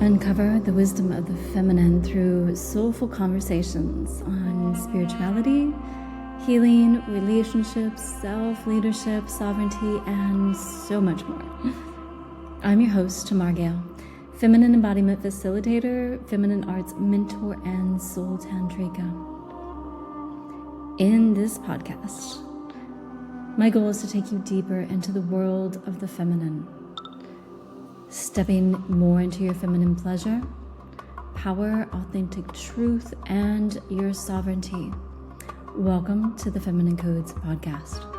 Uncover the wisdom of the feminine through soulful conversations on spirituality, healing, relationships, self-leadership, sovereignty, and so much more. I'm your host, Tamar, Gail, feminine embodiment facilitator, feminine arts mentor, and soul tantrika. In this podcast, my goal is to take you deeper into the world of the feminine, stepping more into your feminine pleasure, power, authentic truth, and your sovereignty. Welcome to the Feminine Codes podcast.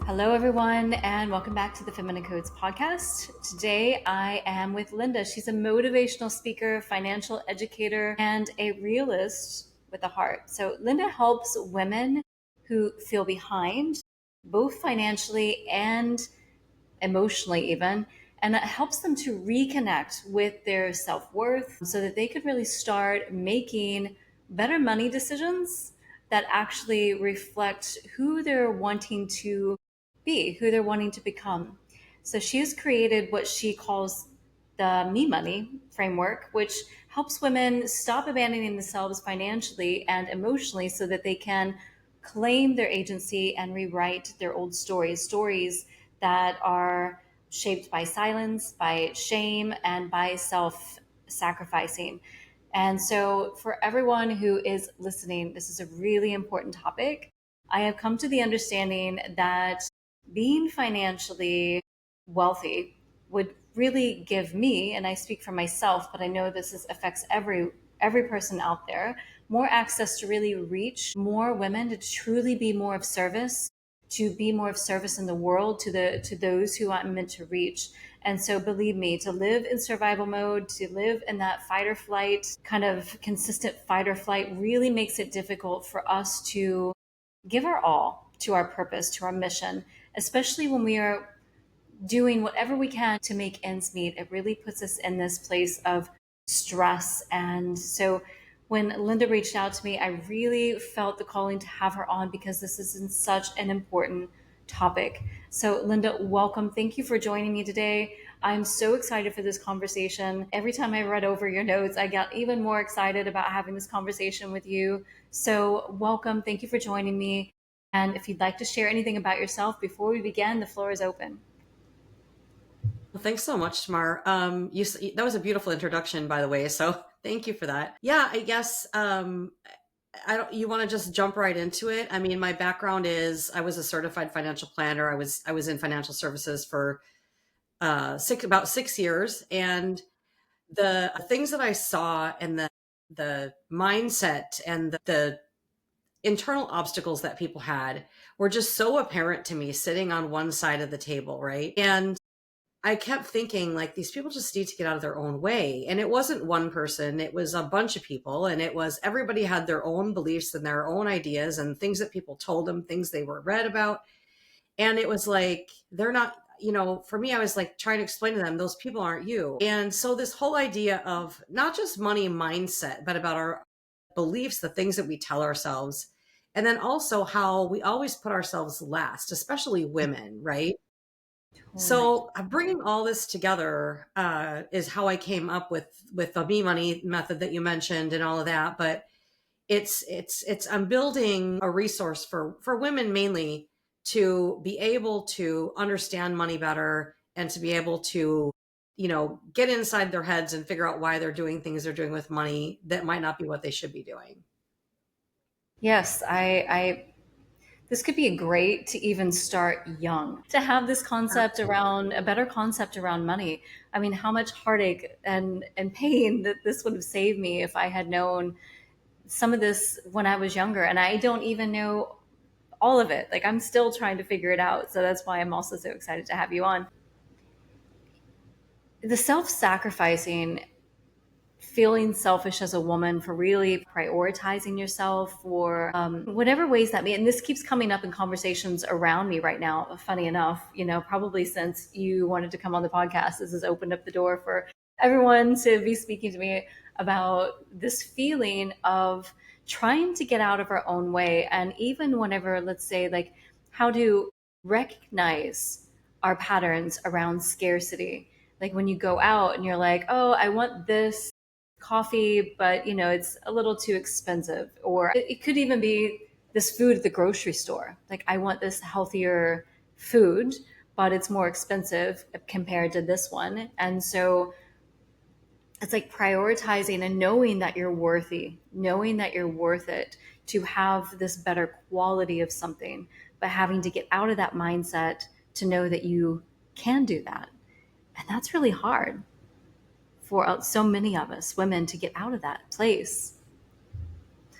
Hello, everyone, and welcome back to the Feminine Codes podcast. Today, I am with Linda. She's a motivational speaker, financial educator, and a realist with a heart. So Linda helps women who feel behind, both financially and emotionally even, and that helps them to reconnect with their self-worth so that they could really start making better money decisions that actually reflect who they're wanting to be, who they're wanting to become. So she's created what she calls the Me Money framework, which helps women stop abandoning themselves financially and emotionally so that they can claim their agency and rewrite their old stories that are shaped by silence, by shame, and by self-sacrificing. And so for everyone who is listening, this is a really important topic. I have come to the understanding that being financially wealthy would really give me, and I speak for myself, but I know affects every person out there, more access to really reach more women, to truly be more of service, to be more of service in the world to those who I'm meant to reach. And so believe me, to live in survival mode, to live in that fight or flight, kind of consistent fight or flight, really makes it difficult for us to give our all to our purpose, to our mission, especially when we are doing whatever we can to make ends meet. It really puts us in this place of stress. And so when Linda reached out to me, I really felt the calling to have her on because this is such an important topic. So Linda, welcome. Thank you for joining me today. I'm so excited for this conversation. Every time I read over your notes, I got even more excited about having this conversation with you. So welcome. Thank you for joining me. And if you'd like to share anything about yourself before we begin, the floor is open. Well, thanks so much, Tamar. That was a beautiful introduction, by the way. So thank you for that. Yeah, I guess you want to just jump right into it. I mean, my background is I was a certified financial planner. I was in financial services for about 6 years, and the things that I saw and the mindset and the internal obstacles that people had were just so apparent to me sitting on one side of the table, right? And I kept thinking, like, these people just need to get out of their own way. And it wasn't one person, it was a bunch of people. And it was everybody had their own beliefs and their own ideas and things that people told them, things they were read about. And it was like, they're not, for me, I was like trying to explain to them, those people aren't you. And so this whole idea of not just money mindset, but about our beliefs, the things that we tell ourselves, and then also how we always put ourselves last, especially women, right? So bringing all this together is how I came up with the Me Money method that you mentioned and all of that. But it's I'm building a resource for women mainly to be able to understand money better and to be able to, get inside their heads and figure out why they're doing things they're doing with money that might not be what they should be doing. Yes, this could be great to even start young, to have this concept around a better concept around money. I mean, how much heartache and pain that this would have saved me if I had known some of this when I was younger. And I don't even know all of it. Like, I'm still trying to figure it out. So that's why I'm also so excited to have you on. The self-sacrificing feeling selfish as a woman for really prioritizing yourself or whatever ways that mean. And this keeps coming up in conversations around me right now. Funny enough, probably since you wanted to come on the podcast, this has opened up the door for everyone to be speaking to me about this feeling of trying to get out of our own way. And even whenever, let's say, like, how to recognize our patterns around scarcity. Like when you go out and you're like, oh, I want this coffee, but it's a little too expensive. Or it could even be this food at the grocery store. Like, I want this healthier food, but it's more expensive compared to this one. And so it's like prioritizing and knowing that you're worthy, knowing that you're worth it to have this better quality of something, but having to get out of that mindset to know that you can do that. And that's really hard for so many of us women to get out of that place.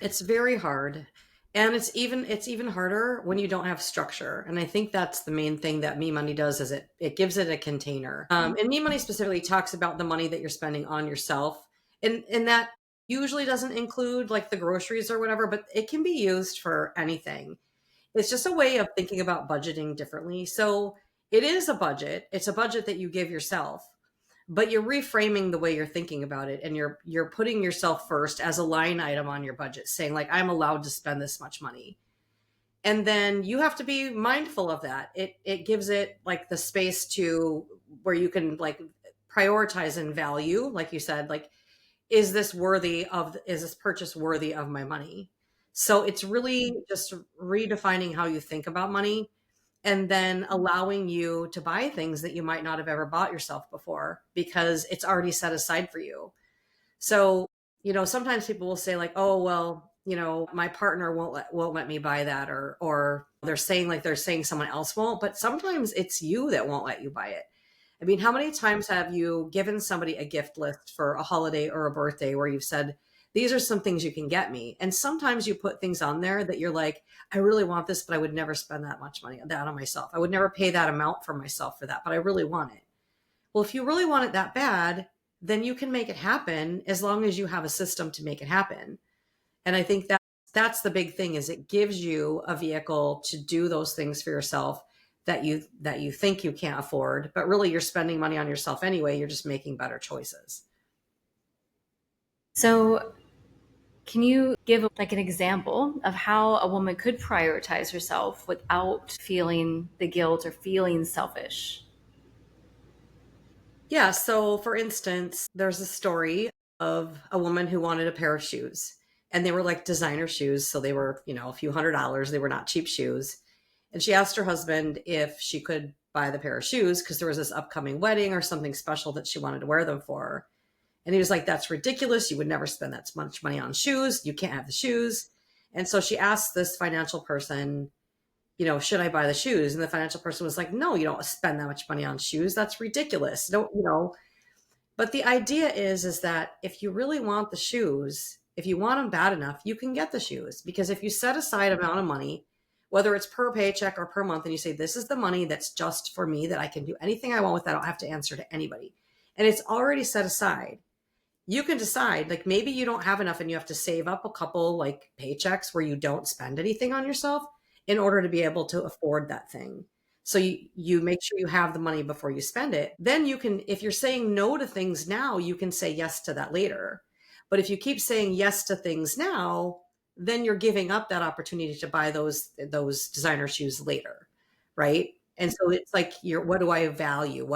It's very hard. And it's even harder when you don't have structure. And I think that's the main thing that Me Money does is it gives it a container. And Me Money specifically talks about the money that you're spending on yourself. And that usually doesn't include like the groceries or whatever, but it can be used for anything. It's just a way of thinking about budgeting differently. So it is a budget. It's a budget that you give yourself, but you're reframing the way you're thinking about it, and you're putting yourself first as a line item on your budget, saying like, I'm allowed to spend this much money. And then you have to be mindful of that. It gives it like the space to where you can like prioritize and value, like you said, like, is this purchase worthy of my money? So it's really just redefining how you think about money, and then allowing you to buy things that you might not have ever bought yourself before because it's already set aside for you. So, sometimes people will say like, "Oh, well, my partner won't let me buy that," or they're saying someone else won't, but sometimes it's you that won't let you buy it. I mean, how many times have you given somebody a gift list for a holiday or a birthday where you've said, these are some things you can get me? And sometimes you put things on there that you're like, I really want this, but I would never spend that much money on that on myself. I would never pay that amount for myself for that, but I really want it. Well, if you really want it that bad, then you can make it happen as long as you have a system to make it happen. And I think that's the big thing is it gives you a vehicle to do those things for yourself that you think you can't afford, but really you're spending money on yourself anyway. You're just making better choices. So can you give like an example of how a woman could prioritize herself without feeling the guilt or feeling selfish? Yeah. So for instance, there's a story of a woman who wanted a pair of shoes, and they were like designer shoes. So they were, a few $100s. They were not cheap shoes. And she asked her husband if she could buy the pair of shoes because there was this upcoming wedding or something special that she wanted to wear them for. And he was like, that's ridiculous. You would never spend that much money on shoes. You can't have the shoes. And so she asked this financial person, should I buy the shoes? And the financial person was like, no, you don't spend that much money on shoes. That's ridiculous. Don't. But the idea is that if you really want the shoes, if you want them bad enough, you can get the shoes. Because if you set aside an amount of money, whether it's per paycheck or per month, and you say, this is the money that's just for me, that I can do anything I want with, that I don't have to answer to anybody. And it's already set aside. You can decide, like, maybe you don't have enough and you have to save up a couple like paychecks where you don't spend anything on yourself in order to be able to afford that thing. So you make sure you have the money before you spend it. Then you can, if you're saying no to things now, you can say yes to that later. But if you keep saying yes to things now, then you're giving up that opportunity to buy those designer shoes later, right? And so it's like, what do I value?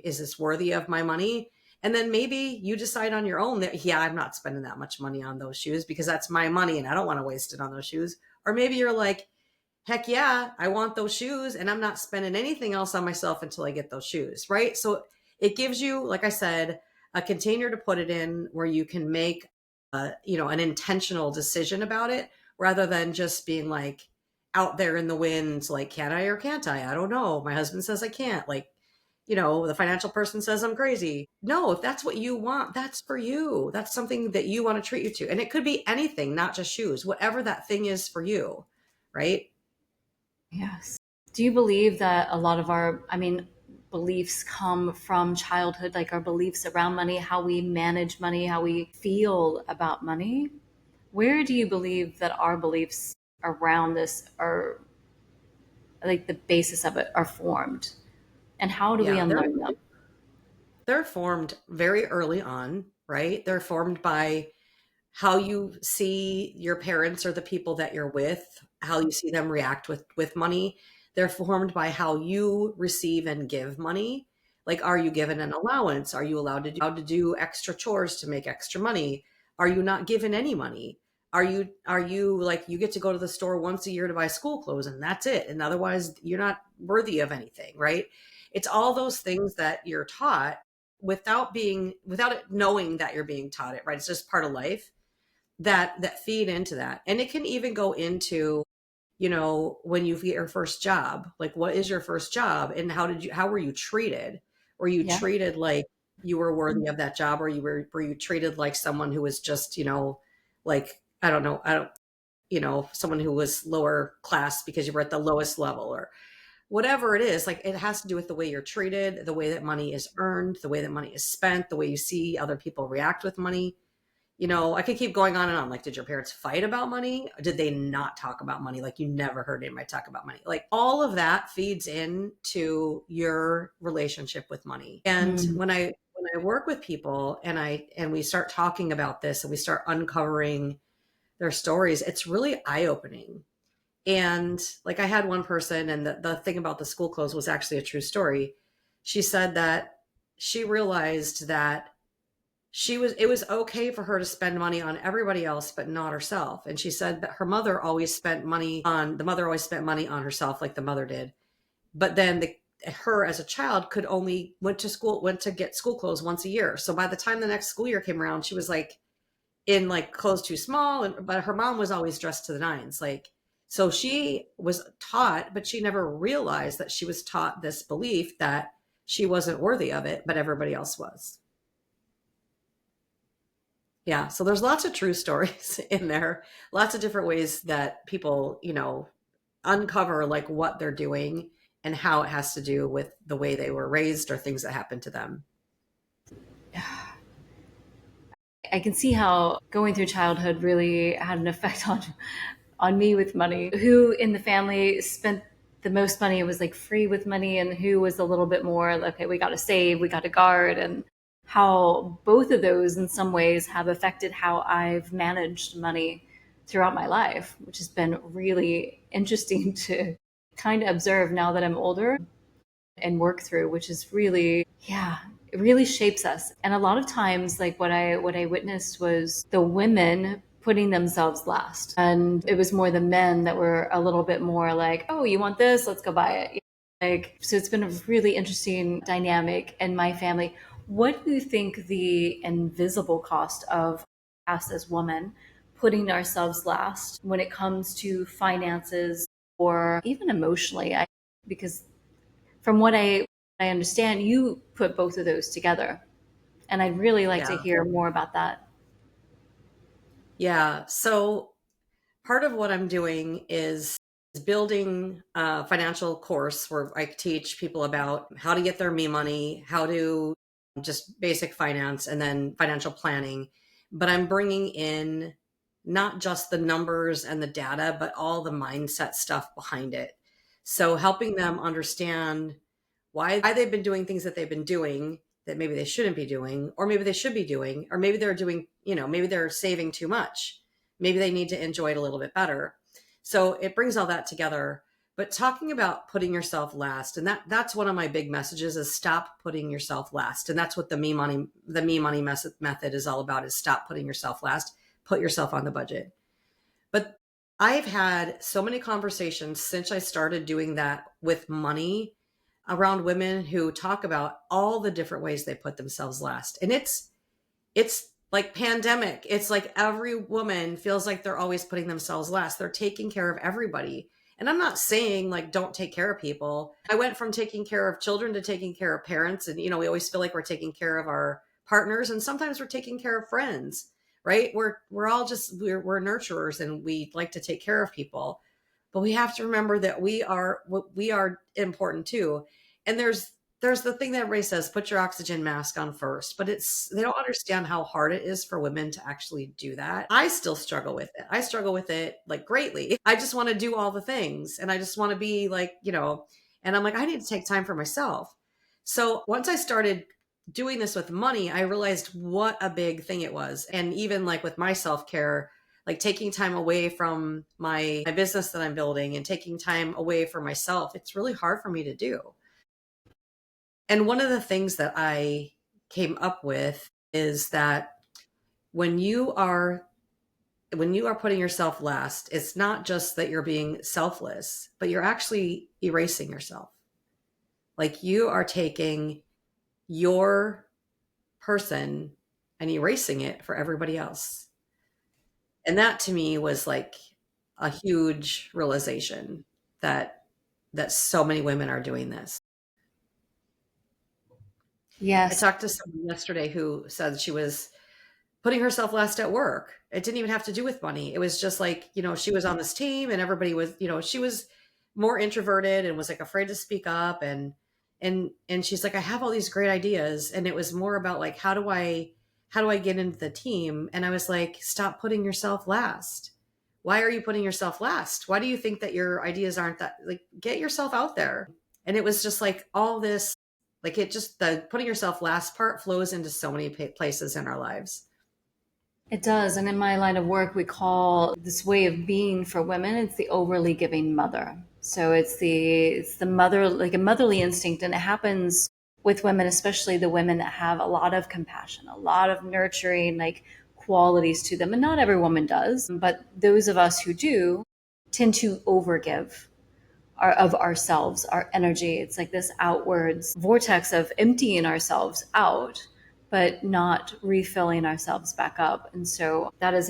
Is this worthy of my money? And then maybe you decide on your own that, yeah, I'm not spending that much money on those shoes because that's my money and I don't want to waste it on those shoes. Or maybe you're like, heck yeah, I want those shoes and I'm not spending anything else on myself until I get those shoes, right? So it gives you, like I said, a container to put it in where you can make, an intentional decision about it rather than just being like out there in the wind, like, can I or can't I? I don't know. My husband says I can't. Like, the financial person says I'm crazy. No, if that's what you want, that's for you. That's something that you want to treat you to. And it could be anything, not just shoes, whatever that thing is for you, right? Yes. Do you believe that a lot of I mean, beliefs come from childhood, like our beliefs around money, how we manage money, how we feel about money. Where do you believe that our beliefs around this are, like the basis of it, are formed? And how do we Yeah, unlearn them? they're formed very early on, right? They're formed by how you see your parents or the people that you're with, how you see them react with money. They're formed by how you receive and give money. Like, are you given an allowance? Are you allowed to do extra chores to make extra money? Are you not given any money? Are you like, you get to go to the store once a year to buy school clothes and that's it, and otherwise you're not worthy of anything, right? It's all those things that you're taught without it knowing that you're being taught it, right? It's just part of life that feed into that. And it can even go into, when you get your first job, like, what is your first job and how were you treated? Were you Yeah. treated like you were worthy of that job, or were you treated like someone who was just, like, I don't know, someone who was lower class because you were at the lowest level, or whatever it is. Like, it has to do with the way you're treated, the way that money is earned, the way that money is spent, the way you see other people react with money. I could keep going on and on. Like, did your parents fight about money? Did they not talk about money? Like, you never heard anybody talk about money. Like, all of that feeds into your relationship with money. And Mm. when I work with people and we start talking about this and we start uncovering their stories, it's really eye-opening. And like, I had one person, and the thing about the school clothes was actually a true story. She said that she realized that it was okay for her to spend money on everybody else but not herself. And she said that her mother always spent money on the mother always spent money on herself, like the mother did. But then her as a child could only went to get school clothes once a year. So by the time the next school year came around, she was like in like clothes too small, but her mom was always dressed to the nines. Like, so she was taught, but she never realized that she was taught this belief that she wasn't worthy of it, but everybody else was. Yeah, so there's lots of true stories in there, lots of different ways that people, uncover like what they're doing and how it has to do with the way they were raised or things that happened to them. I can see how going through childhood really had an effect on me with money. Who in the family spent the most money, was like free with money, and who was a little bit more like, okay, we got to save, we got to guard, and how both of those in some ways have affected how I've managed money throughout my life, which has been really interesting to kind of observe now that I'm older and work through, which is really, yeah, it really shapes us. And a lot of times, like what I witnessed was the women putting themselves last, and it was more the men that were a little bit more like, oh, you want this, let's go buy it. Like, so it's been a really interesting dynamic in my family. What do you think the invisible cost of us as women putting ourselves last when it comes to finances or even emotionally? Because from what I understand, you put both of those together. And I'd really like to Yeah. hear more about that. Yeah. So part of what I'm doing is building a financial course where I teach people about how to get their me money, how to just basic finance, and then financial planning. But I'm bringing in not just the numbers and the data, but all the mindset stuff behind it. So helping them understand why they've been doing things that they've been doing that maybe they shouldn't be doing, or maybe they should be doing, or maybe they're doing, maybe they're saving too much. Maybe they need to enjoy it a little bit better. So it brings all that together. But talking about putting yourself last, and that's one of my big messages, is stop putting yourself last. And that's what the me money method is all about, is stop putting yourself last, put yourself on the budget. But I've had so many conversations since I started doing that with money around women who talk about all the different ways they put themselves last. And it's like pandemic. It's like every woman feels like they're always putting themselves last. They're taking care of everybody. And I'm not saying like don't take care of people. I went from taking care of children to taking care of parents. And, we always feel like we're taking care of our partners, and sometimes we're taking care of friends, right? We're all just, we're nurturers, and we like to take care of people. But we have to remember that we are important too. And there's the thing that everybody says, put your oxygen mask on first, but they don't understand how hard it is for women to actually do that. I still struggle with it. I struggle with it like greatly. I just want to do all the things and I just want to be like, and I'm like, I need to take time for myself. So once I started doing this with money, I realized what a big thing it was. And even like with my self-care, like taking time away from my business that I'm building and taking time away for myself, it's really hard for me to do. And one of the things that I came up with is that when you are putting yourself last, it's not just that you're being selfless, but you're actually erasing yourself. Like you are taking your person and erasing it for everybody else. And that to me was like a huge realization that so many women are doing this. I Yes. talked to someone yesterday who said she was putting herself last at work. It didn't even have to do with money. It was just like, she was on this team and everybody was, she was more introverted and was like afraid to speak up. And she's like, I have all these great ideas. And it was more about like, how do I get into the team? And I was like, stop putting yourself last. Why are you putting yourself last? Why do you think that your ideas aren't that, like, get yourself out there? And it was just like all this, like the putting yourself last part flows into so many places in our lives. It does. And in my line of work, we call this way of being for women, it's the overly giving mother. So it's the mother, like a motherly instinct. And it happens with women, especially the women that have a lot of compassion, a lot of nurturing, like qualities to them. And not every woman does, but those of us who do tend to overgive of ourselves, our energy. It's like this outwards vortex of emptying ourselves out, but not refilling ourselves back up. And so that's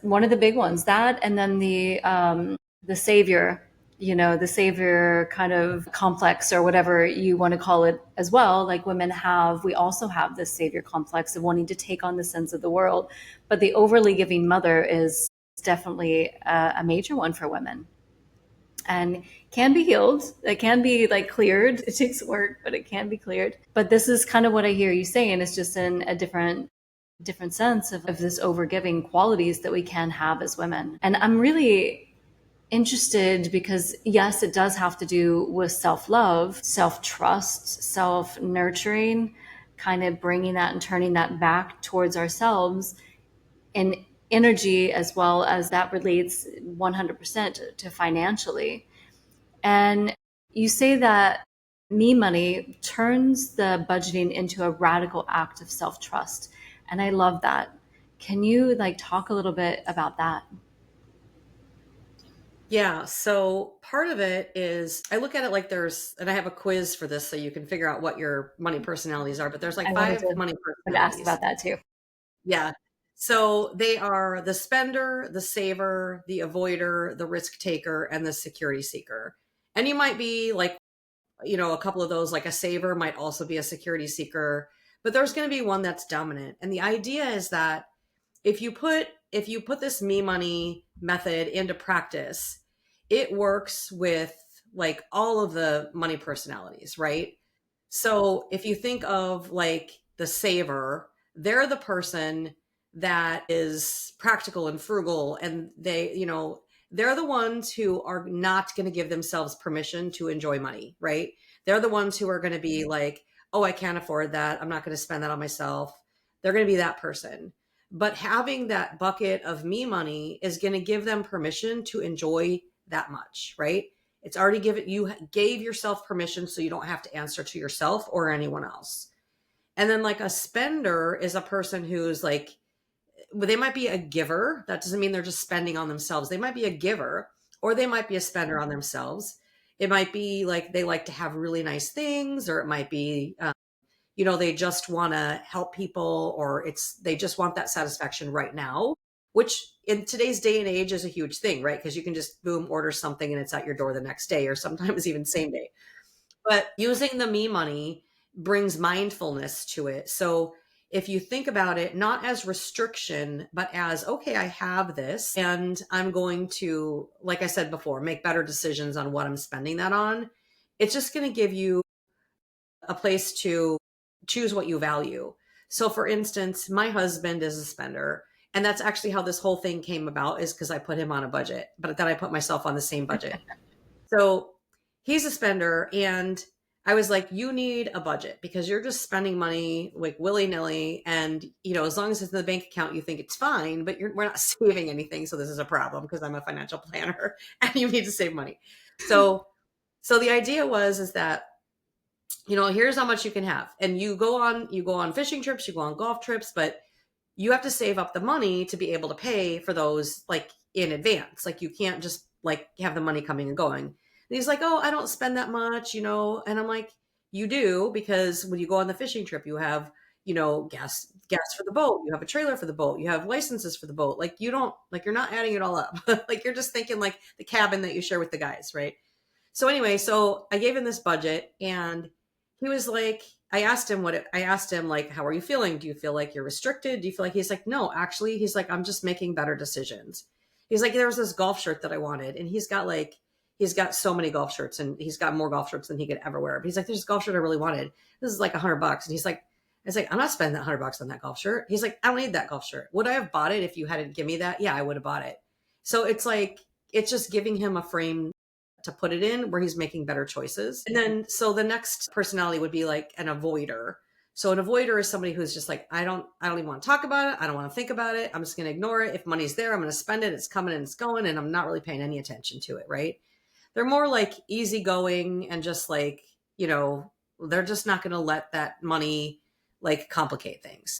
one of the big ones. That, and then the savior, the savior kind of complex or whatever you want to call it as well. Like we also have this savior complex of wanting to take on the sins of the world. But the overly giving mother is definitely a major one for women and can be healed. It can be like cleared. It takes work, but it can be cleared. But this is kind of what I hear you saying. It's just in a different sense of this overgiving qualities that we can have as women. And I'm really interested because yes, it does have to do with self-love, self-trust, self-nurturing, kind of bringing that and turning that back towards ourselves in energy, as well as that relates 100% to financially. And you say that Me Money turns the budgeting into a radical act of self-trust. And I love that. Can you like talk a little bit about that? Yeah. So part of it is I look at it like and I have a quiz for this so you can figure out what your money personalities are, but there's like I five money wanted to ask personalities. about that too. Yeah. So they are the spender, the saver, the avoider, the risk taker, and the security seeker. And you might be like, a couple of those, like a saver might also be a security seeker, but there's going to be one that's dominant. And the idea is that if you put this Me Money method into practice, it works with like all of the money personalities, right? So if you think of like the saver, they're the person that is practical and frugal, and they're the ones who are not going to give themselves permission to enjoy money, right? They're the ones who are going to be like, oh, I can't afford that. I'm not going to spend that on myself. They're going to be that person. But having that bucket of Me Money is going to give them permission to enjoy that much, right? It's already you gave yourself permission, so you don't have to answer to yourself or anyone else. And then like a spender is a person who's like, they might be a giver. That doesn't mean they're just spending on themselves. They might be a giver, or they might be a spender on themselves. It might be like they like to have really nice things, or it might be, they just want to help people, or they just want that satisfaction right now, which in today's day and age is a huge thing, right? Because you can just boom, order something and it's at your door the next day, or sometimes even same day. But using the Me Money brings mindfulness to it. So if you think about it, not as restriction, but as, okay, I have this and I'm going to, like I said before, make better decisions on what I'm spending that on. it's just going to give you a place to choose what you value. So for instance, my husband is a spender, and that's actually how this whole thing came about, is because I put him on a budget, but then I put myself on the same budget. So he's a spender, and I was like, you need a budget because you're just spending money like willy-nilly. And, as long as it's in the bank account, you think it's fine, but we're not saving anything. So this is a problem because I'm a financial planner and you need to save money. So the idea is that, here's how much you can have. And you go on fishing trips, you go on golf trips, but you have to save up the money to be able to pay for those like in advance. Like you can't just like have the money coming and going. And he's like, oh, I don't spend that much, and I'm like, you do, because when you go on the fishing trip, you have, gas for the boat, you have a trailer for the boat, you have licenses for the boat. Like you don't, like, you're not adding it all up. Like you're just thinking like the cabin that you share with the guys. Right. So anyway, so I gave him this budget, and he was like, I asked him like, how are you feeling? Do you feel like you're restricted? Do you feel like, he's like, no, actually, he's like, I'm just making better decisions. He's like, there was this golf shirt that I wanted. And he's got so many golf shirts, and he's got more golf shirts than he could ever wear. But he's like, there's this golf shirt I really wanted. This is like $100. And he's like, I was like, I'm not spending that $100 on that golf shirt. He's like, I don't need that golf shirt. Would I have bought it if you hadn't given me that? Yeah, I would have bought it. So it's like, it's just giving him a frame to put it in where he's making better choices. And then, so the next personality would be like an avoider. So an avoider is somebody who's just like, I don't even want to talk about it. I don't want to think about it. I'm just going to ignore it. If money's there, I'm going to spend it. It's coming and it's going, and I'm not really paying any attention to it. Right. They're more like easygoing and just like, they're just not going to let that money like complicate things.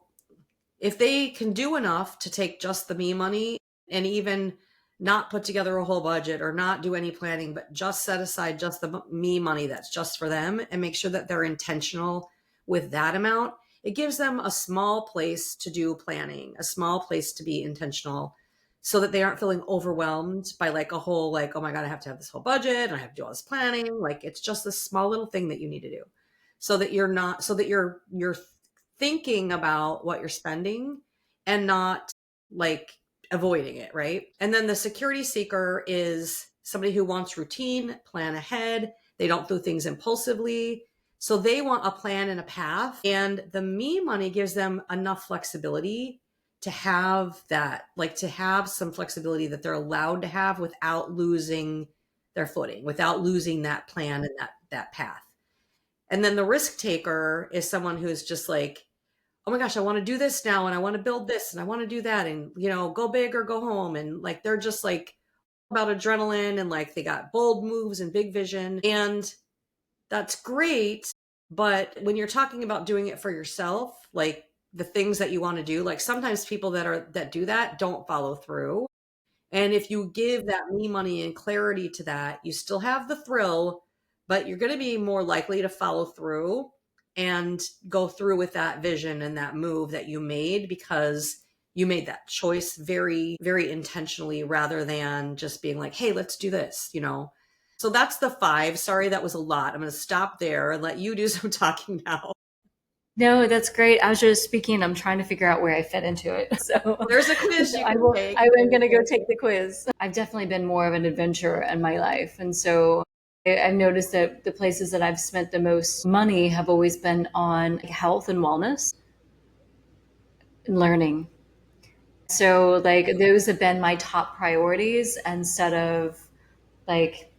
If they can do enough to take just the me money and even not put together a whole budget or not do any planning, but just set aside just the me money that's just for them, and make sure that they're intentional with that amount, it gives them a small place to do planning, a small place to be intentional, so that they aren't feeling overwhelmed by like a whole, like, oh my God, I have to have this whole budget and I have to do all this planning. Like it's just this small little thing that you need to do, so that you're thinking about what you're spending and not like avoiding it, right? And then the security seeker is somebody who wants routine, plan ahead. They don't do things impulsively. So they want a plan and a path. And the me money gives them enough flexibility to have that, like to have some flexibility that they're allowed to have without losing their footing, without losing that plan and that path. And then the risk taker is someone who's just like, oh my gosh, I want to do this now, and I want to build this, and I want to do that, and go big or go home. And like they're just like about adrenaline, and like they got bold moves and big vision, and that's great. But when you're talking about doing it for yourself, like the things that you want to do, like sometimes people that do that don't follow through. And if you give that me money and clarity to that, you still have the thrill, but you're going to be more likely to follow through and go through with that vision and that move that you made, because you made that choice very, very intentionally, rather than just being like, hey, let's do this, So that's the 5. Sorry, that was a lot. I'm going to stop there and let you do some talking now. No, that's great. As you're speaking, I'm trying to figure out where I fit into it. So there's a quiz you can take. I am going to go take the quiz. I've definitely been more of an adventurer in my life. And so I've noticed that the places that I've spent the most money have always been on health and wellness and learning. So like those have been my top priorities, instead of like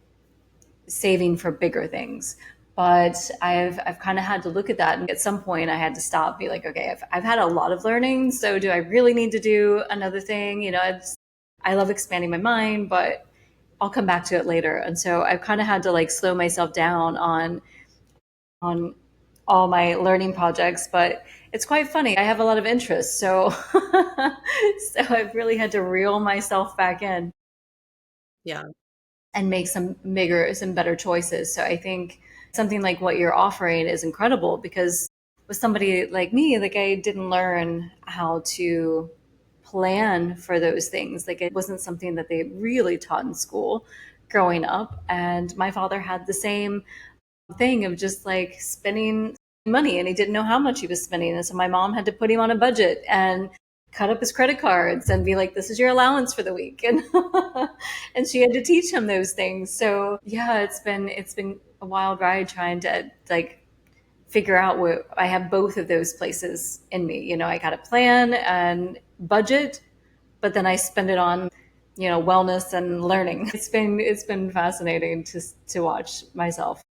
saving for bigger things. But I've kind of had to look at that, and at some point I had to stop, be like, okay, I've had a lot of learning, so do I really need to do another thing? I love expanding my mind, but I'll come back to it later. And so I've kind of had to like slow myself down on all my learning projects, but it's quite funny. I have a lot of interest, so so I've really had to reel myself back in. Yeah. And make some better choices. So I think something like what you're offering is incredible, because with somebody like me, like I didn't learn how to plan for those things. Like it wasn't something that they really taught in school growing up. And my father had the same thing of just like spending money, and he didn't know how much he was spending. And so my mom had to put him on a budget and cut up his credit cards and be like, this is your allowance for the week. And and she had to teach him those things. So yeah, it's been a wild ride trying to like figure out where I have both of those places in me. I got a plan and budget, but then I spend it on, wellness and learning. It's been fascinating to watch myself.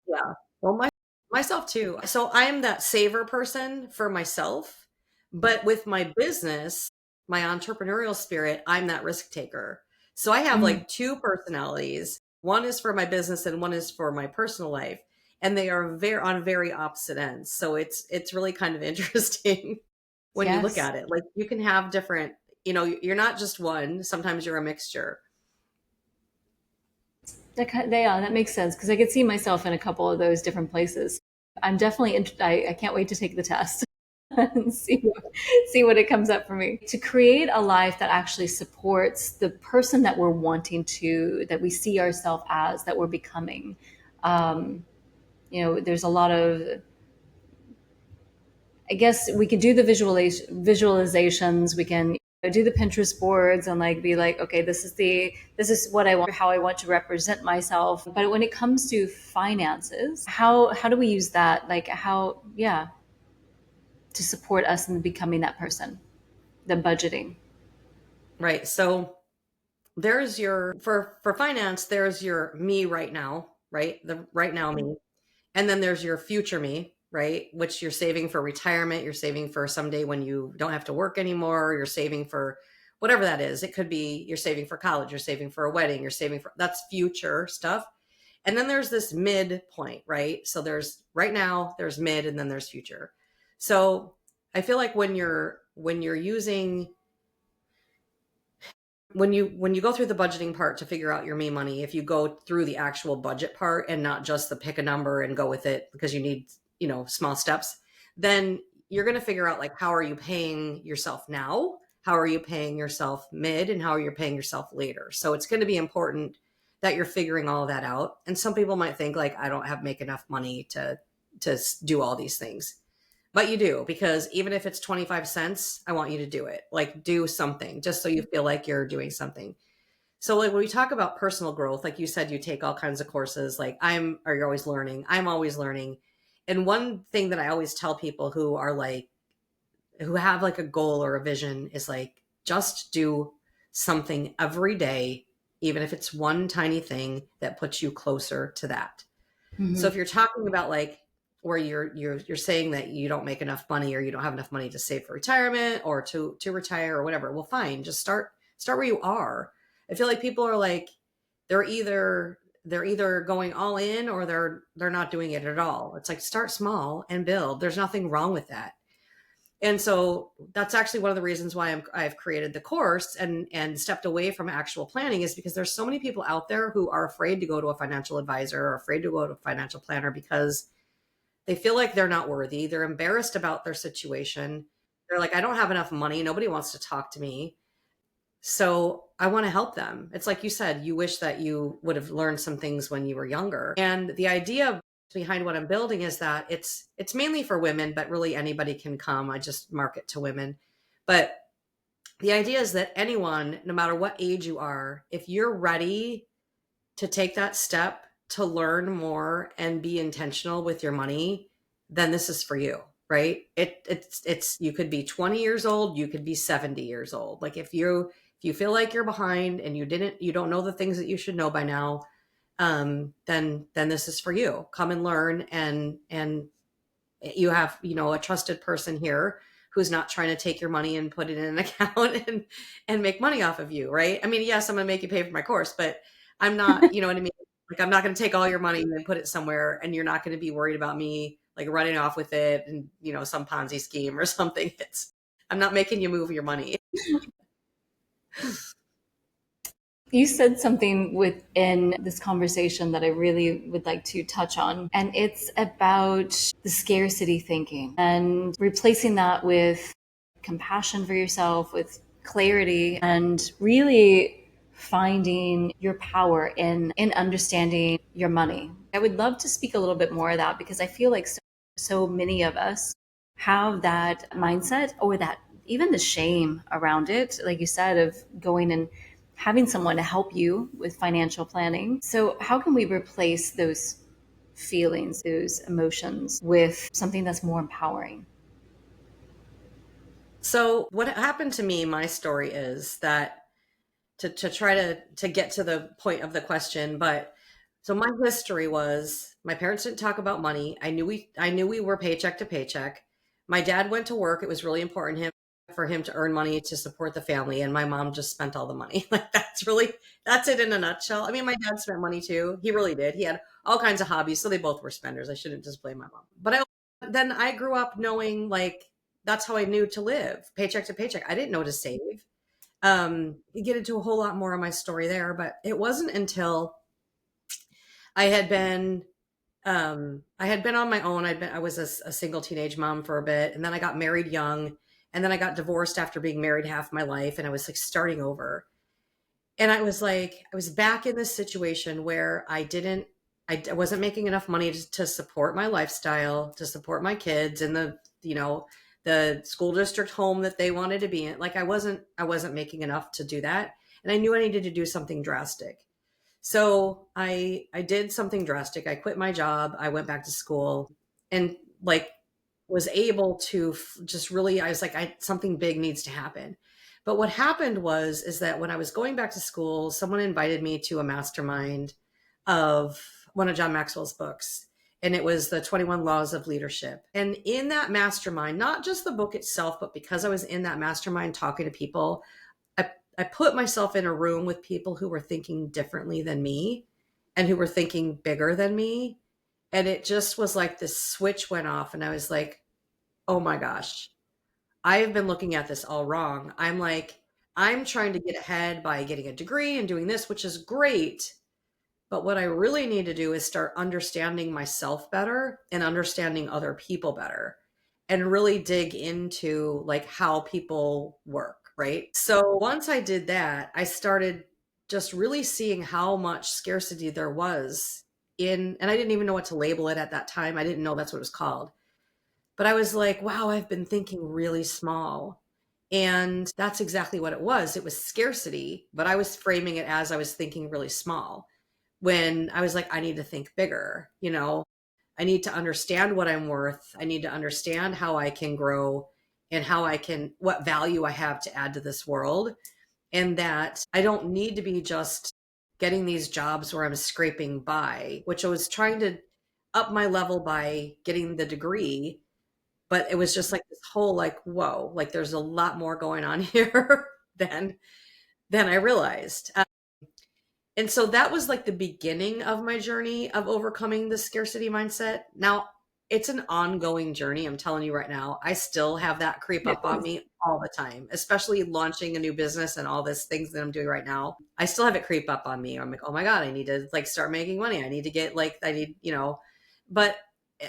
Yeah. Well, myself too. So I am that saver person for myself, but with my business, my entrepreneurial spirit, I'm that risk taker. So I have Mm. like two personalities. One is for my business and one is for my personal life, and they are very on very opposite ends. So it's really kind of interesting when you look Yes. at it. Like you can have different, you're not just one, sometimes you're a mixture. That makes sense because I could see myself in a couple of those different places. I'm definitely, I can't wait to take the test and see what it comes up for me. To create a life that actually supports the person that we're wanting to, that we see ourselves as, that we're becoming. Um, there's a lot of, I guess we could do the visualizations. We can do the Pinterest boards and like be like, okay, this is what I want, how I want to represent myself. But when it comes to finances, how do we use that? Like how, yeah, to support us in becoming that person, the budgeting. Right. So there's your for finance, there's your me right now, right? The right now me. And then there's your future me, right? Which you're saving for retirement, you're saving for someday when you don't have to work anymore, you're saving for whatever that is. It could be you're saving for college, you're saving for a wedding, you're saving for that's future stuff. And then there's this mid point, right? So there's right now, there's mid, and then there's future. So I feel like when you're using when you go through the budgeting part to figure out your me money, if you go through the actual budget part and not just the pick a number and go with it because you need, small steps, then you're going to figure out like how are you paying yourself now? How are you paying yourself mid and how are you paying yourself later? So it's going to be important that you're figuring all of that out. And some people might think like I don't have make enough money to do all these things. But you do, because even if it's 25 cents, I want you to do it. Like do something just so you feel like you're doing something. So like when we talk about personal growth, like you said, you take all kinds of courses, like or you're always learning. I'm always learning. And one thing that I always tell people who are like, who have like a goal or a vision is like, just do something every day, even if it's one tiny thing that puts you closer to that. So Mm-hmm. if you're talking about like where you're saying that you don't make enough money or you don't have enough money to save for retirement or to retire or whatever, well, fine, just start where you are. I feel like people are like they're either going all in or they're not doing it at all. It's like start small and build. There's nothing wrong with that. And so that's actually one of the reasons why I've created the course and stepped away from actual planning is because there's so many people out there who are afraid to go to a financial advisor or afraid to go to a financial planner because they feel like they're not worthy. They're embarrassed about their situation. They're like, I don't have enough money. Nobody wants to talk to me. So I want to help them. It's like you said, you wish that you would have learned some things when you were younger. And the idea behind what I'm building is that it's mainly for women, but really anybody can come. I just market to women. But the idea is that anyone, no matter what age you are, if you're ready to take that step to learn more and be intentional with your money, then this is for you, right? It's you could be 20 years old, you could be 70 years old. Like if you feel like you're behind and you don't know the things that you should know by now, then this is for you. Come and learn, and you have a trusted person here who's not trying to take your money and put it in an account and make money off of you, right? I mean, yes, I'm gonna make you pay for my course, but I'm not, you know what I mean? Like I'm not gonna take all your money and put it somewhere and you're not gonna be worried about me like running off with it and some Ponzi scheme or something. I'm not making you move your money. You said something within this conversation that I really would like to touch on, and it's about the scarcity thinking and replacing that with compassion for yourself, with clarity, and really finding your power in understanding your money. I would love to speak a little bit more of that because I feel like so many of us have that mindset or that even the shame around it, like you said, of going and having someone to help you with financial planning. So, how can we replace those feelings, those emotions with something that's more empowering? So what happened to me, my story is that to try to get to the point of the question, but so my history was my parents didn't talk about money. I knew we were paycheck to paycheck. My dad went to work. It was really important for him to earn money to support the family, and my mom just spent all the money. Like that's it in a nutshell. I mean, my dad spent money too. He really did. He had all kinds of hobbies, so they both were spenders. I shouldn't just blame my mom. But I grew up knowing like that's how I knew to live, paycheck to paycheck. I didn't know to save. You get into a whole lot more of my story there, but it wasn't until I had been I had been on my own. I was a single teenage mom for a bit, and then I got married young, and then I got divorced after being married half my life, and I was like starting over. And I was like, I was back in this situation where I wasn't making enough money to support my lifestyle, to support my kids and the school district home that they wanted to be in. Like I wasn't making enough to do that. And I knew I needed to do something drastic. So I did something drastic. I quit my job. I went back to school and like was able to just really, I was like, something big needs to happen. But what happened is that when I was going back to school, someone invited me to a mastermind of one of John Maxwell's books. And it was the 21 Laws of Leadership. And in that mastermind, not just the book itself, but because I was in that mastermind talking to people, I put myself in a room with people who were thinking differently than me and who were thinking bigger than me. And it just was like this switch went off. And I was like, oh my gosh, I have been looking at this all wrong. I'm trying to get ahead by getting a degree and doing this, which is great. But what I really need to do is start understanding myself better and understanding other people better and really dig into like how people work, right? So once I did that, I started just really seeing how much scarcity there was and I didn't even know what to label it at that time. I didn't know that's what it was called. But I was like, wow, I've been thinking really small. And that's exactly what it was. It was scarcity, but I was framing it as I was thinking really small when I was like, I need to think bigger. I need to understand what I'm worth. I need to understand how I can grow and what value I have to add to this world. And that I don't need to be just getting these jobs where I'm scraping by, which I was trying to up my level by getting the degree. But it was just like this whole like, whoa, like there's a lot more going on here than I realized. And so that was like the beginning of my journey of overcoming the scarcity mindset. Now, it's an ongoing journey. I'm telling you right now, I still have that creep up on me all the time, especially launching a new business and all these things that I'm doing right now. I still have it creep up on me. I'm like, oh my God, I need to like start making money. I need to get like, but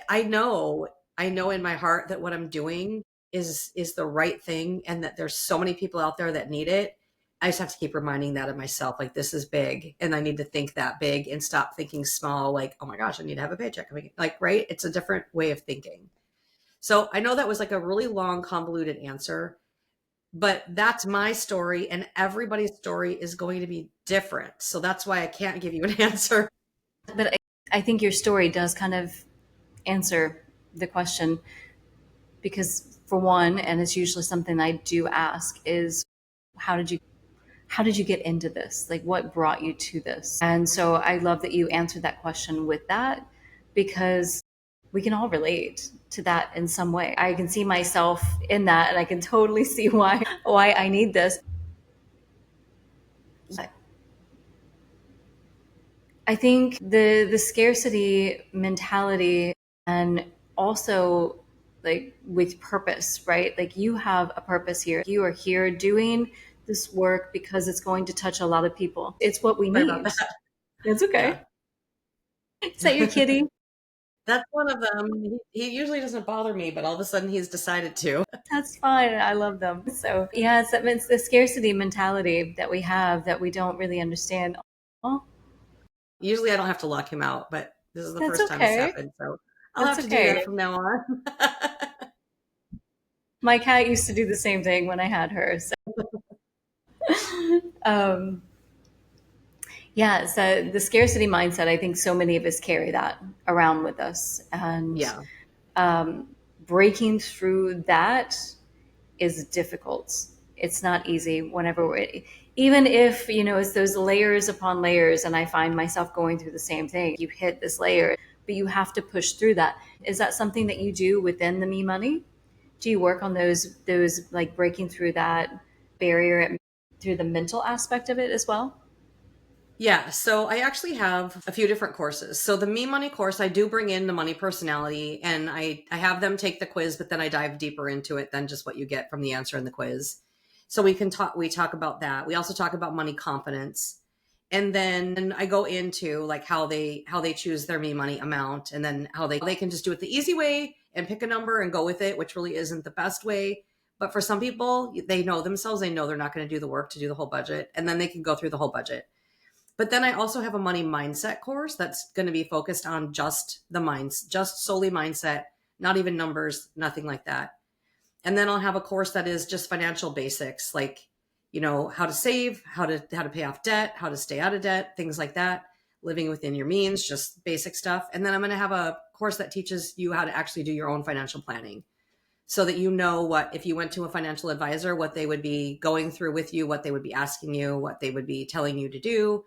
I know, I know in my heart that what I'm doing is the right thing and that there's so many people out there that need it. I just have to keep reminding that of myself, like this is big and I need to think that big and stop thinking small, like, oh my gosh, I need to have a paycheck. I mean, like, right. It's a different way of thinking. So I know that was like a really long, convoluted answer, but that's my story and everybody's story is going to be different. So that's why I can't give you an answer. But I think your story does kind of answer the question because, for one, and it's usually something I do ask, is how did you get into this? Like, what brought you to this? And so I love that you answered that question with that because we can all relate to that in some way. I can see myself in that and I can totally see why I need this. I think the scarcity mentality and also like with purpose, right? Like you have a purpose here. You are here doing this work because it's going to touch a lot of people. It's what we Sorry about need. that. It's okay. Yeah. Is that your kitty? That's one of them. He usually doesn't bother me, but all of a sudden he's decided to. That's fine. I love them. So yeah, it's the scarcity mentality that we have that we don't really understand. Oh, Usually I don't have to lock him out, but this is the that's first time this okay. happened. So I'll That's have to do that okay. from now on. My cat used to do the same thing when I had her. So. Yeah, so the scarcity mindset, I think so many of us carry that around with us. And Yeah. breaking through that is difficult. It's not easy whenever even if, it's those layers upon layers, and I find myself going through the same thing. You hit this layer, but you have to push through that. Is that something that you do within the Me Money? Do you work on those like breaking through that barrier through the mental aspect of it as well? Yeah, so I actually have a few different courses. So the Me Money course, I do bring in the money personality, and I have them take the quiz, but then I dive deeper into it than just what you get from the answer in the quiz. So we talk about that. We also talk about money confidence. And then I go into like how they choose their Me Money amount, and then how they can just do it the easy way and pick a number and go with it, which really isn't the best way. But for some people, they know themselves, they know they're not going to do the work to do the whole budget, and then they can go through the whole budget. But then I also have a money mindset course that's going to be focused on just the minds, just solely mindset, not even numbers, nothing like that. And then I'll have a course that is just financial basics, like, how to save, how to pay off debt, how to stay out of debt, things like that, living within your means, just basic stuff. And then I'm going to have a course that teaches you how to actually do your own financial planning, so that what, if you went to a financial advisor, what they would be going through with you, what they would be asking you, what they would be telling you to do.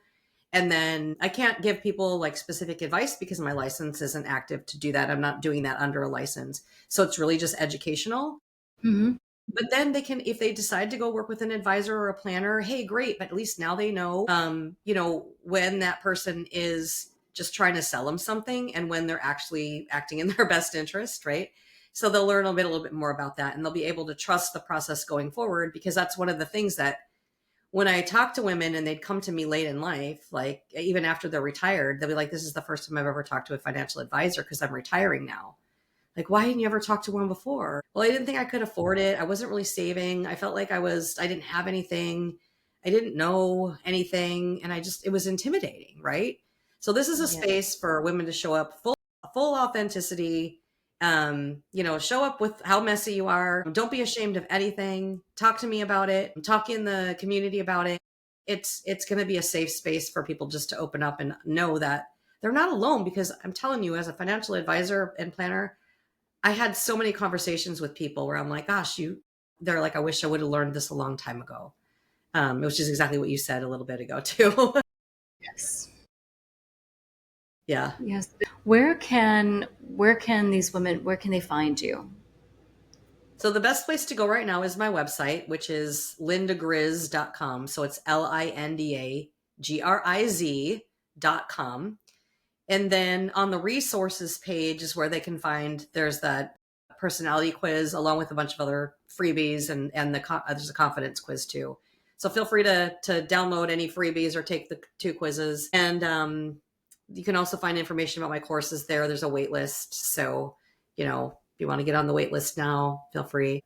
And then I can't give people like specific advice because my license isn't active to do that. I'm not doing that under a license. So it's really just educational. Mm-hmm. But then they can, if they decide to go work with an advisor or a planner, hey, great. But at least now they know, when that person is just trying to sell them something and when they're actually acting in their best interest, right? So they'll learn a little bit more about that, and they'll be able to trust the process going forward, because that's one of the things that when I talk to women and they'd come to me late in life, like even after they're retired, they'll be like, this is the first time I've ever talked to a financial advisor because I'm retiring now. Like, why hadn't you ever talked to one before? Well, I didn't think I could afford it. I wasn't really saving. I felt like I didn't have anything. I didn't know anything. And it was intimidating, right? So this is a Yeah. space for women to show up full authenticity. Show up with how messy you are. Don't be ashamed of anything. Talk to me about it. Talk in the community about it. It's going to be a safe space for people just to open up and know that they're not alone, because I'm telling you, as a financial advisor and planner, I had so many conversations with people where I'm like, gosh, they're like, I wish I would have learned this a long time ago. Which is exactly what you said a little bit ago too. Yes. Yeah. Yes. Where can these women, where can they find you? So the best place to go right now is my website, which is lindagriz.com. So it's LINDAGRIZ.com. And then on the resources page is where they can find, there's that personality quiz along with a bunch of other freebies, and there's a confidence quiz too. So feel free to download any freebies or take the two quizzes. And you can also find information about my courses there. There's a wait list. So, if you want to get on the wait list now, feel free.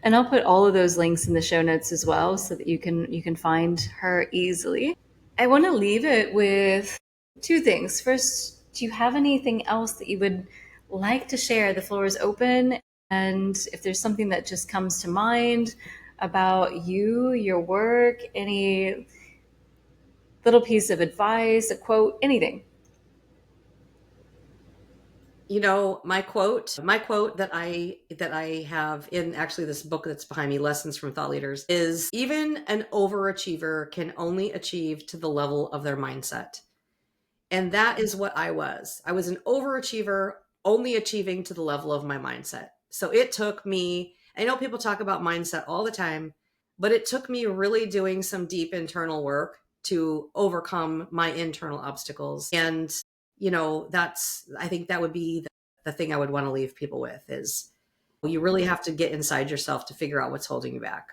And I'll put all of those links in the show notes as well so that you can find her easily. I want to leave it with two things. First, do you have anything else that you would like to share? The floor is open. And if there's something that just comes to mind about you, your work, any little piece of advice, a quote, anything. My quote that I have in actually this book that's behind me, Lessons from Thought Leaders, is, even an overachiever can only achieve to the level of their mindset. And that is what I was. I was an overachiever, only achieving to the level of my mindset. So it took me, I know people talk about mindset all the time, but it took me really doing some deep internal work to overcome my internal obstacles. And, I think that would be the thing I would want to leave people with, is you really have to get inside yourself to figure out what's holding you back.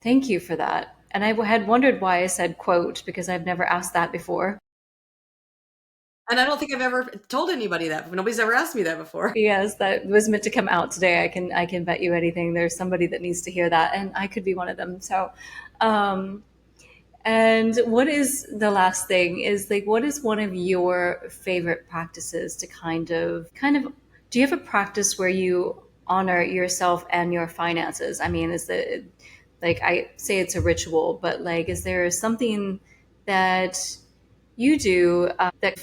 Thank you for that. And I had wondered why I said quote because I've never asked that before. And I don't think I've ever told anybody that. Nobody's ever asked me that before. Yes, that was meant to come out today. I can bet you anything. There's somebody that needs to hear that, and I could be one of them. So, um, and what is the last thing? Is like, what is one of your favorite practices to kind of? Do you have a practice where you honor yourself and your finances? I mean, is the like I say it's a ritual, but like, is there something that you do that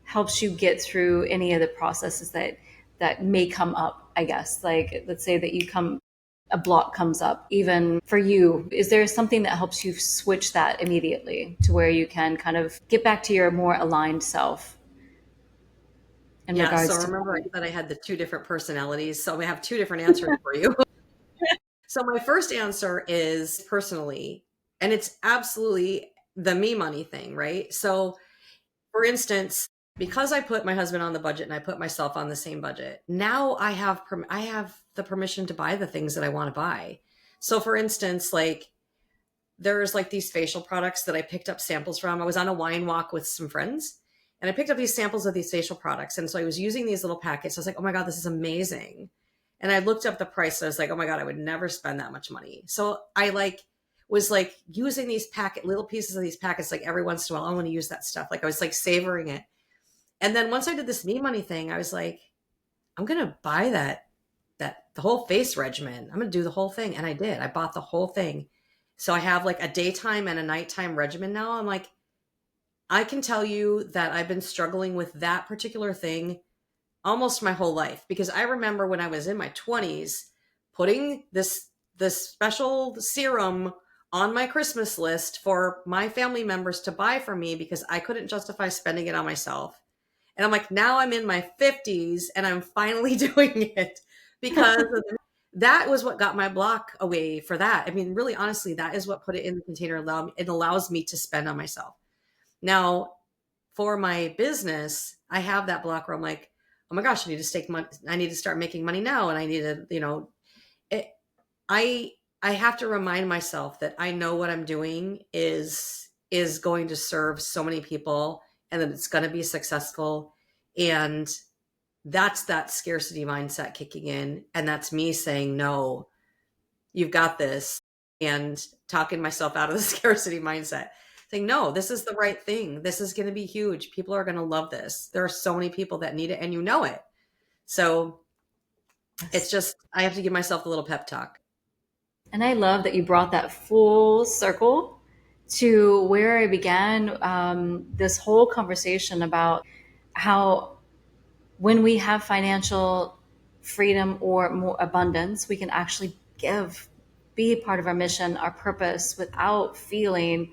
helps you get through any of the processes that may come up, I guess? Like, let's say that a block comes up, even for you, is there something that helps you switch that immediately to where you can kind of get back to your more aligned self in Yeah. So regards to remember I money? said I had the two different personalities. So we have two different answers for you. So my first answer is personally, and it's absolutely the me money thing, right? So for instance, because I put my husband on the budget and I put myself on the same budget, now I have the permission to buy the things that I want to buy. So for instance, like there's like these facial products that I picked up samples from. I was on a wine walk with some friends and I picked up these samples of these facial products. And so I was using these little packets. I was like, oh my God, this is amazing. And I looked up the price. So I was like, oh my God, I would never spend that much money. So I like was like using these little pieces of these packets, like every once in a while, I want to use that stuff. Like I was like savoring it. And then once I did this me money thing, I was like, I'm going to buy the whole face regimen. I'm going to do the whole thing. And I did. I bought the whole thing. So I have like a daytime and a nighttime regimen now. I'm like, I can tell you that I've been struggling with that particular thing almost my whole life because I remember when I was in my 20s putting this special serum on my Christmas list for my family members to buy for me because I couldn't justify spending it on myself. And I'm like, now I'm in my 50s and I'm finally doing it because that was what got my block away for that. I mean, really, honestly, that is what put it in the container. It allows me to spend on myself. Now, for my business, I have that block where I'm like, oh my gosh, I need to start making money now. And I need to, it, I, I have to remind myself that I know what I'm doing is going to serve so many people and that it's going to be successful. And that's that scarcity mindset kicking in. And that's me saying, no, you've got this, and talking myself out of the scarcity mindset, saying, no, this is the right thing. This is going to be huge. People are going to love this. There are so many people that need it, and you know it. So it's just, I have to give myself a little pep talk. And I love that you brought that full circle to where I began this whole conversation about how when we have financial freedom or more abundance, we can actually give, be a part of our mission, our purpose, without feeling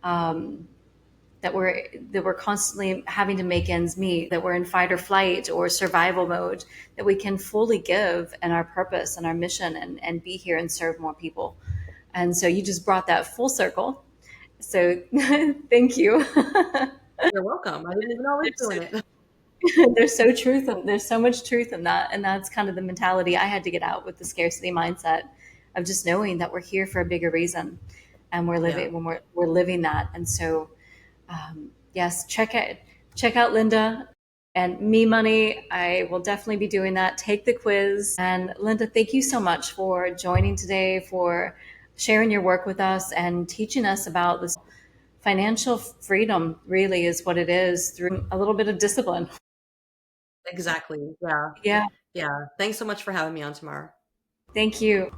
that we're constantly having to make ends meet, that we're in fight or flight or survival mode, that we can fully give and our purpose and our mission and be here and serve more people. And so you just brought that full circle. So thank you. You're welcome. I didn't even know I was doing it. There's so much truth in that, and that's kind of the mentality I had to get out with the scarcity mindset of just knowing that we're here for a bigger reason, and we're Yeah. living when we're living that. And so yes, check out Linda and Me Money. I will definitely be doing that. Take the quiz. And Linda, thank you so much for joining today, for sharing your work with us and teaching us about this financial freedom really is what it is through a little bit of discipline. Exactly. Yeah. Yeah, Yeah. Thanks so much for having me on, Tamar. thank you.